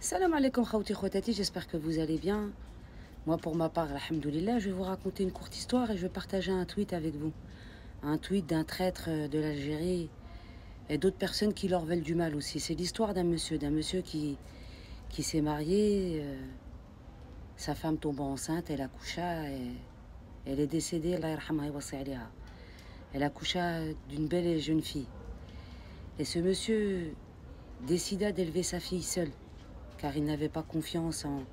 Salam alaikum khawti khawatati, j'espère que vous allez bien. Moi pour ma part, alhamdoulilah, je vais vous raconter une courte histoire et je vais partager un tweet avec vous. Un tweet d'un traître de l'Algérie et d'autres personnes qui leur veulent du mal aussi. C'est l'histoire d'un monsieur qui s'est marié, sa femme tombe enceinte, elle accoucha et elle est décédée, Allah yarhamha wa wasi alayha. Elle accoucha d'une belle et jeune fille. Et ce monsieur décida d'élever sa fille seule, car il n'avait pas confiance en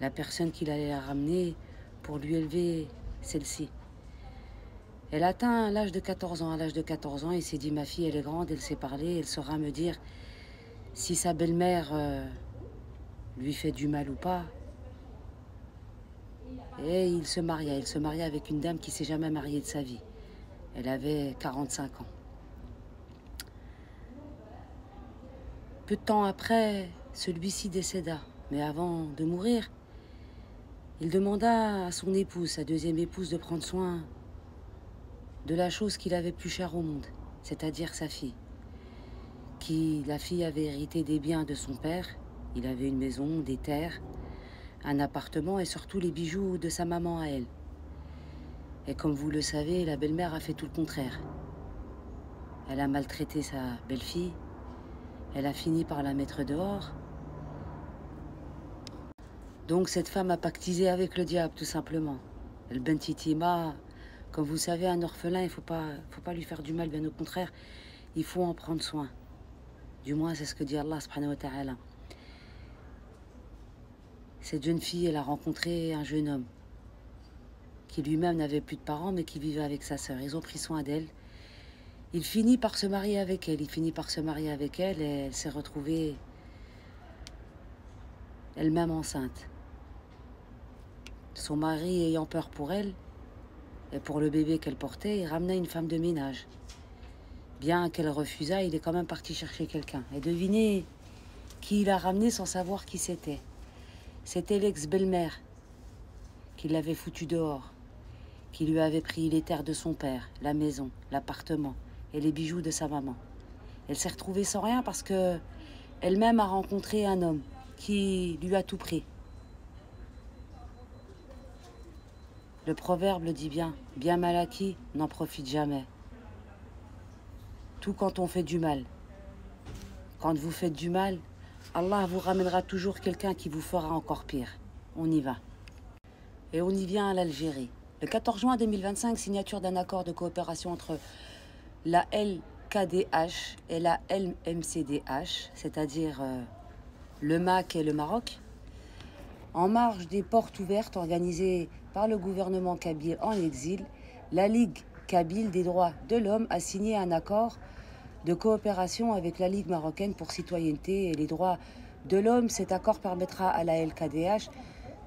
la personne qu'il allait la ramener pour lui élever celle-ci. Elle atteint l'âge de 14 ans. À l'âge de 14 ans, il s'est dit, ma fille, elle est grande, elle sait parler, elle saura me dire si sa belle-mère lui fait du mal ou pas. Et il se maria avec une dame qui s'est jamais mariée de sa vie. Elle avait 45 ans. Peu de temps après, celui-ci décéda. Mais avant de mourir, il demanda à son épouse, sa deuxième épouse, de prendre soin de la chose qu'il avait plus chère au monde, c'est-à-dire sa fille. La fille avait hérité des biens de son père. Il avait une maison, des terres, un appartement et surtout les bijoux de sa maman à elle. Et comme vous le savez, la belle-mère a fait tout le contraire. Elle a maltraité sa belle-fille. Elle a fini par la mettre dehors. Donc cette femme a pactisé avec le diable, tout simplement. El Bentitima, comme vous savez, un orphelin, il faut pas lui faire du mal, bien au contraire, il faut en prendre soin. Du moins, c'est ce que dit Allah subhanahu wa ta'ala. Cette jeune fille, elle a rencontré un jeune homme qui lui-même n'avait plus de parents, mais qui vivait avec sa sœur. Ils ont pris soin d'elle. Il finit par se marier avec elle. Et elle s'est retrouvée elle-même enceinte. Son mari, ayant peur pour elle et pour le bébé qu'elle portait, il ramena une femme de ménage. Bien qu'elle refusa, il est quand même parti chercher quelqu'un. Et devinez qui il a ramené sans savoir qui c'était. C'était l'ex-belle-mère qui l'avait foutu dehors, qui lui avait pris les terres de son père, la maison, l'appartement et les bijoux de sa maman. Elle s'est retrouvée sans rien parce que elle-même a rencontré un homme qui lui a tout pris. Le proverbe le dit bien mal acquis n'en profite jamais. Tout quand on fait du mal. Quand vous faites du mal, Allah vous ramènera toujours quelqu'un qui vous fera encore pire. On y va. Et on y vient à l'Algérie. Le 14 juin 2025, signature d'un accord de coopération entre la LKDH et la LMCDH, c'est-à-dire le MAC et le Maroc, en marge des portes ouvertes organisées par le gouvernement kabyle en exil. La Ligue kabyle des droits de l'homme a signé un accord de coopération avec la Ligue marocaine pour citoyenneté et les droits de l'homme. Cet accord permettra à la LKDH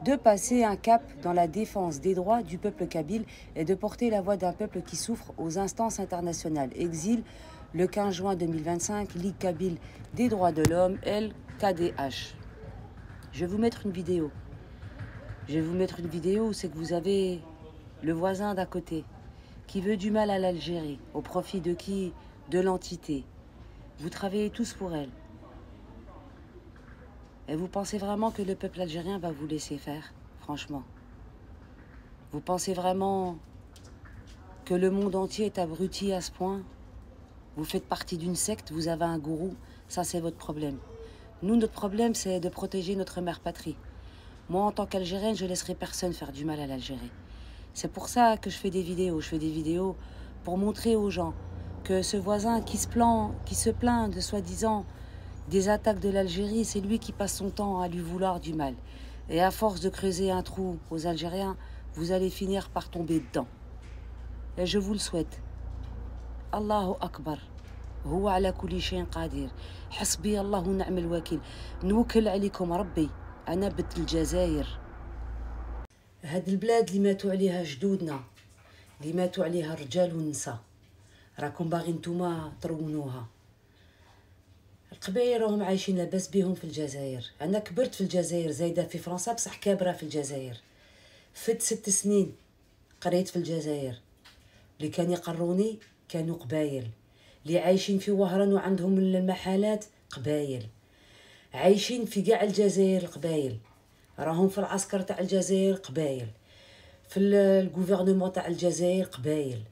de passer un cap dans la défense des droits du peuple kabyle et de porter la voix d'un peuple qui souffre aux instances internationales. Exil, le 15 juin 2025, Ligue kabyle des droits de l'homme, LKDH. Je vais vous mettre une vidéo. Où c'est que vous avez le voisin d'à côté qui veut du mal à l'Algérie. Au profit de qui? De l'entité. Vous travaillez tous pour elle. Et vous pensez vraiment que le peuple algérien va vous laisser faire? Franchement. Vous pensez vraiment que le monde entier est abruti à ce point? Vous faites partie d'une secte, vous avez un gourou, ça c'est votre problème. Nous, notre problème, c'est de protéger notre mère patrie. Moi, en tant qu'Algérienne, je laisserai personne faire du mal à l'Algérie. C'est pour ça que je fais des vidéos. Je fais des vidéos pour montrer aux gens que ce voisin qui se plaint de soi-disant des attaques de l'Algérie, c'est lui qui passe son temps à lui vouloir du mal. Et à force de creuser un trou aux Algériens, vous allez finir par tomber dedans. Et je vous le souhaite. Allahu Akbar. هو على كل شيء قدير حسبي الله ونعم الوكيل نوكل عليكم ربي أنا بنت الجزائر هاد البلاد اللي ماتوا عليها جدودنا اللي ماتوا عليها الرجال والنساء راكم باغي نتوما ترونوها القبائل راهم عايشين لاباس بيهم في الجزائر أنا كبرت في الجزائر زايدة في فرنسا بصح كابرة في الجزائر فت 6 سنين قريت في الجزائر اللي كان يقروني كانوا قبايل اللي عايشين في وهران وعندهم المحلات قبايل عايشين في كاع الجزائر القبايل، راهم في العسكر تاع الجزائر قبايل، في الغوفرنمون تاع الجزائر قبايل،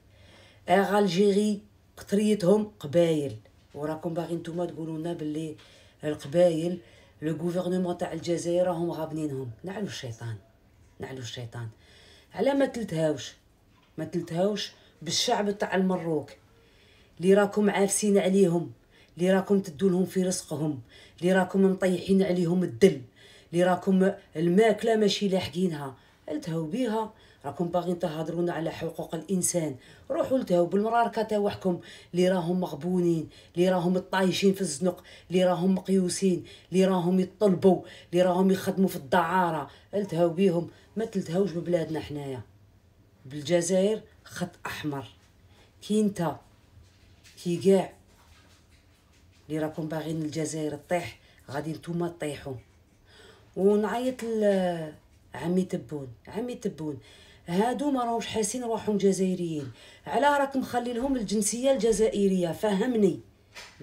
الجيري قطريتهم قبايل. وراكم باغي نتوما تقولوا لنا باللي القبايل لو غوفرنمون تاع الجزائر راهم غابنينهم. نعلو الشيطان، نعلو الشيطان. على ما تلتهاوش بالشعب تاع المروك اللي راكم عافسين عليهم، اللي راكم تدولهم في رزقهم، اللي راكم مطيحين عليهم الدل، اللي راكم الماكله ماشي لاحقينها. التهاو بيها. راكم باغيين تهضرونا على حقوق الانسان، روحوا التهاو بالمراركه تاعكم اللي راهم مغبونين، اللي راهم طايشين في الزنق، اللي راهم مقيوسين، اللي راهم يطلبوا، اللي راهم يخدموا في الدعاره. التهاو بيهم. ما تلتهاوش ببلادنا حنايا. بالجزائر خط احمر. كي انت كي كاع اللي راكم باغيين الجزائر تطيح، غادي نتوما تطيحوا. ونعيط عمي تبون هادو ما راهمش حاسين روحهم جزائريين. على راك مخلي لهم الجنسيه الجزائريه؟ فهمني.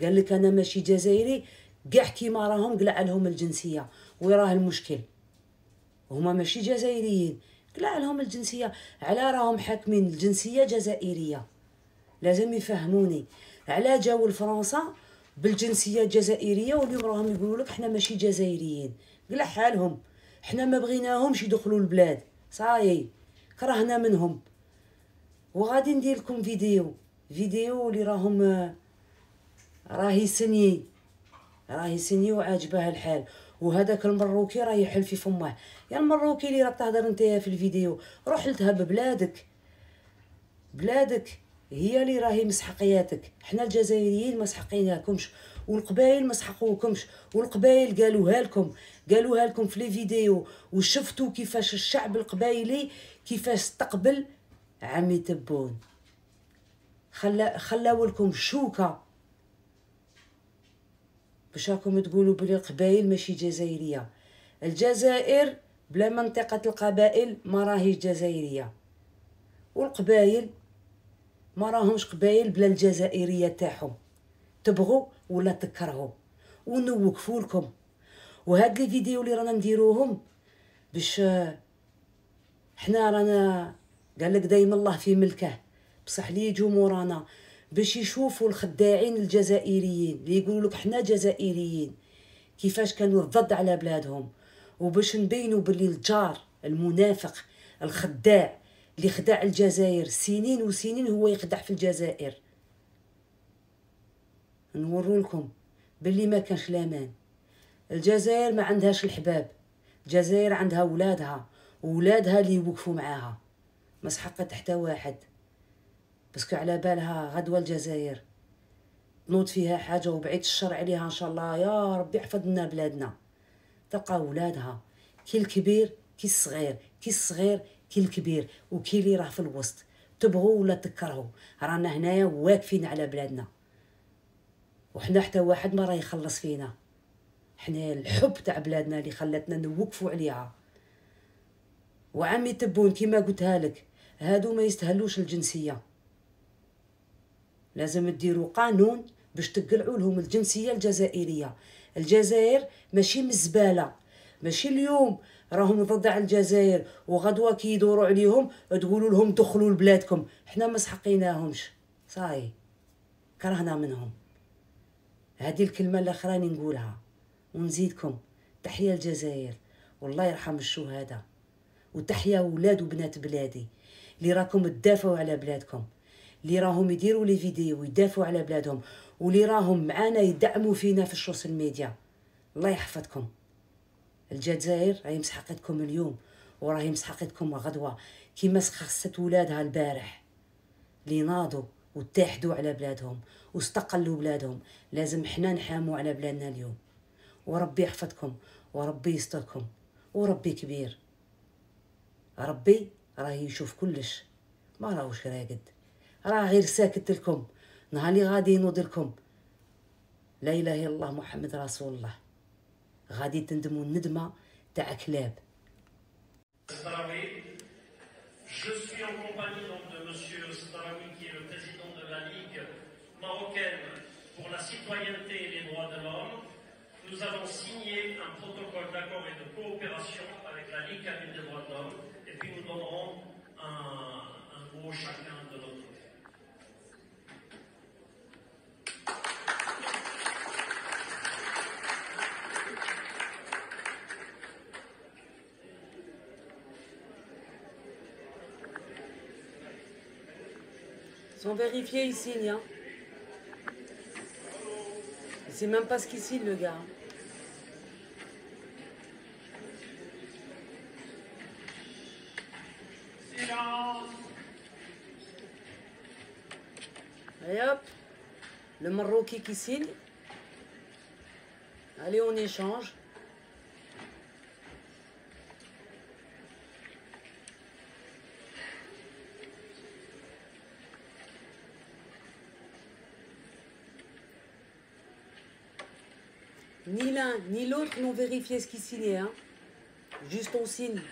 قال لك انا ماشي جزائري، كاع كيما راهم قلع لهم الجنسيه. ويراه المشكل؟ هما ماشي جزائريين، قلع لهم الجنسيه. على راهم حاكمين الجنسيه جزائريه؟ لازم يفهموني. على جاو لفرنسا بالجنسيه الجزائريه واليوم راهم يقولوا لك حنا ماشي جزائريين؟ قلع حالهم. حنا ما بغيناهمش يدخلوا البلاد، صاي كرهنا منهم. وغادي ندير لكم فيديو اللي راهي سني وعاجبها الحال. وهذاك المروكي راه يحل في فمه. يا المروكي اللي راك تهضر نتايا في الفيديو، روح لتها بلادك هي اللي راهي مسحقياتك. حنا الجزائريين ما سحقيناكمش، والقبائل ما سحقوكمش، والقبائل قالوها لكم في لي فيديو. وشفتوا كيفاش الشعب القبائلي كيفاش استقبل عمي تبون. خلاو لكم شوكه باش راكم تقولوا بلي القبائل ماشي جزائريه. الجزائر بلا منطقه القبائل ما راهيش جزائريه، والقبائل ما راهمش قبائل بلا الجزائريه تاعهم. تبغوا ولا تكرهوا ونوقفوا لكم. وهاد لي فيديو اللي رانا نديروهم باش حنا رانا قال لك دايما الله في ملكه، بصح لي يجوا مورانا باش يشوفوا الخداعين الجزائريين اللي يقولوا لك حنا جزائريين كيفاش كانوا ضد على بلادهم، وباش نبينوا باللي الجار المنافق الخداع اللي خدع الجزائر سنين وسنين هو يخدع في الجزائر. نورو لكم باللي ما كانش الامان. الجزائر ما عندهاش الحباب، الجزائر عندها ولادها اللي يوقفوا معاها. ما سحقت حتى واحد، باسكو على بالها غدوه الجزائر تنوض فيها حاجه وبعيد الشر عليها ان شاء الله. يا ربي يحفظ لنا بلادنا. تلقى ولادها كي الكبير كي الصغير، كي الصغير كي الكبير، وكي اللي راه في الوسط. تبغوا ولا تكرهوا رانا هنايا واقفين على بلادنا، وحنا حتى واحد ما راه يخلص فينا. حنا الحب تاع بلادنا اللي خلاتنا نوقفوا عليها. وعمي تبون كيما قلتها لك، هادو ما يستهلوش الجنسيه. لازم تديروا قانون باش تقلعوا لهم الجنسيه الجزائريه. الجزائر ماشي مزباله، ماشي اليوم راهم ضد على الجزائر وغدوه كي يدوروا عليهم تقولوا لهم دخلوا لبلادكم. حنا ما سحقيناهمش، صاي كرهنا منهم. هذه الكلمه الاخرى نقولها ونزيدكم. تحيا الجزائر والله يرحم الشهداء، وتحيا ولاد وبنات بلادي اللي راكم تدافعوا على بلادكم، اللي راهم يديروا لي فيديو ويدافعوا على بلادهم، واللي راهم معانا يدعموا فينا في السوشيال ميديا. الله يحفظكم. الجزائر راهي مسحقتكم اليوم وراهي مسحقتكم غدوه، كيما خصت ولادها البارح اللي ناضوا واتحدوا على بلادهم واستقلوا بلادهم. لازم حنا نحاموا على بلادنا اليوم. وربي يحفظكم وربي يستركم، وربي كبير. ربي راه يشوف كلش، ما راهوش راقد، راه غير ساكت لكم. نهار اللي غادي ينوض لكم لا اله الا الله محمد رسول الله، غادي تندموا الندمه تاع كلاب. Je suis en compagnie donc de Monsieur Staraoui, qui est le président de la Ligue marocaine pour la citoyenneté et les droits de l'homme. nous avons signé un protocole d'accord et de coopération avec la Ligue cabine des droits de l'homme, et puis nous donnerons un mot chacun de notre côté. Sans vérifier, il signe. Hein. Il sait même pas ce qu'il signe, le gars. Silence. Allez hop, le Marocain qui signe. Allez, on échange. Ni l'un ni l'autre n'ont vérifié ce qu'ils signaient, hein. Juste on signe.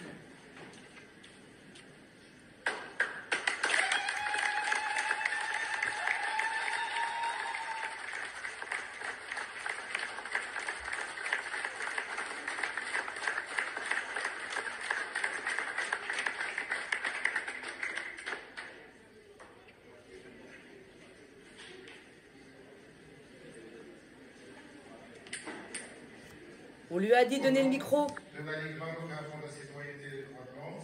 On lui a dit donner le micro. De la Ligue marocaine pour la citoyenneté et les droits de l'homme,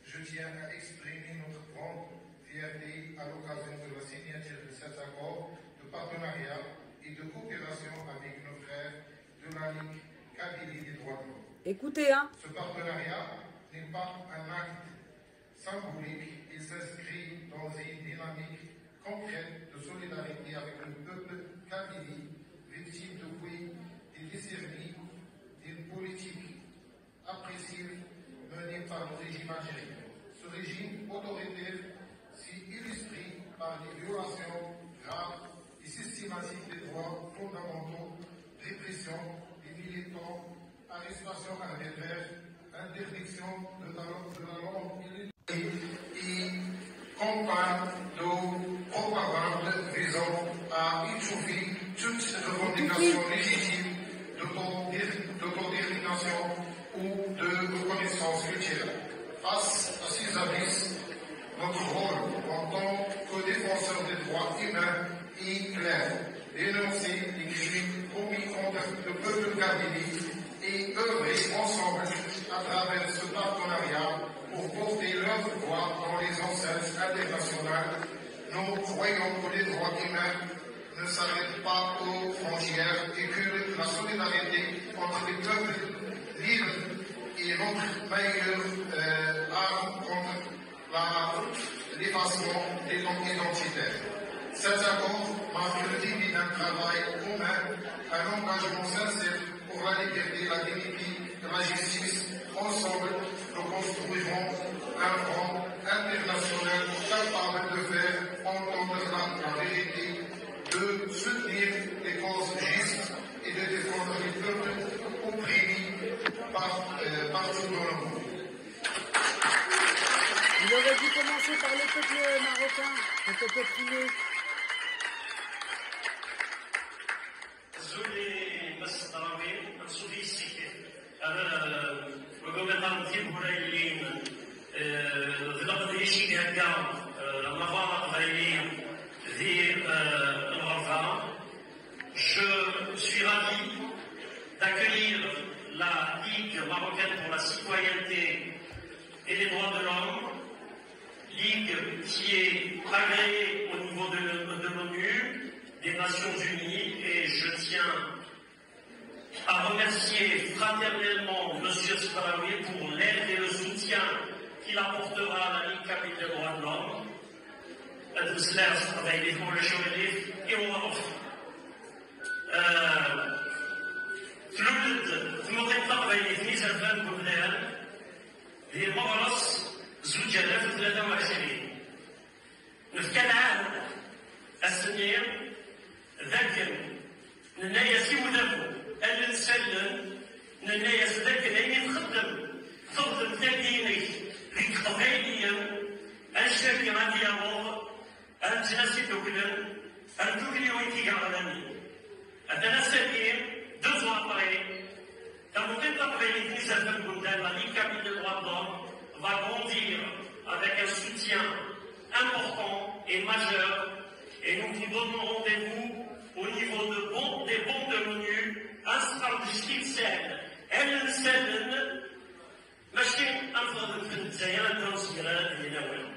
je tiens à exprimer notre grande fierté à l'occasion de la signature de cet accord de partenariat et de coopération avec nos frères de la Ligue Kabylie des droits de l'homme. Écoutez, hein. Ce partenariat n'est pas un acte symbolique, il s'inscrit dans une dynamique concrète de solidarité avec le peuple kabylie, victime depuis des décennies d'une politique oppressive menée par le régime algérien. Ce régime autoritaire s'y illustre par des violations graves et systématiques des droits fondamentaux, répression des militants, arrestation arbitraire, interdiction de la langue et campagne de propagande visant à étouffer toute revendication légitime d'autodétermination ou de reconnaissance culturelle. Face à ces abysses, notre rôle en tant que défenseur des droits humains est clair. Dénoncer les crimes commis contre le peuple kabylie et œuvrer ensemble à travers ce partenariat pour porter leur voix dans les enceintes internationales. Nous croyons que les droits humains ne s'arrête pas aux frontières et que la solidarité entre les peuples libres est notre meilleure arme contre l'effacement des langues identitaires. Cet accord marque le début d'un travail commun, un engagement sincère pour la liberté, la dignité et la justice. Ensemble, nous construirons un front international capable de faire entendre la vérité, de soutenir les causes justes et de défendre les peuples opprimés partout dans le monde. Il aurait dû commencer par le peuple marocain, le peuple opprimé. Je suis ravi d'accueillir la Ligue marocaine pour la citoyenneté et les droits de l'homme, Ligue qui est agréée au niveau de l'ONU, des Nations Unies, et je tiens à remercier fraternellement M. Sbraoui pour l'aide et le soutien qu'il apportera à la Ligue cabine des droits de l'homme. هي مغرس زوج 2023 نفكر عام السنين ذاك ننايا سيودابو اللي نسلم ننايا ذاك اللي نخدم تاكيني ذيك قبيليا الشركة غادي يامور أنت ناسي دوكلن أنتوكلي وينتي قاعداني أنا ساكين 2 ans après, dans le fait après-midi, la Ligue catholique des droits de l'homme va grandir avec un soutien important et majeur, et nous vous donnons rendez-vous au niveau des bons de l'ONU, Anstralbestitzen, Ellenstellen, Machine, Anfang 15 Jahren, 20 Jahren,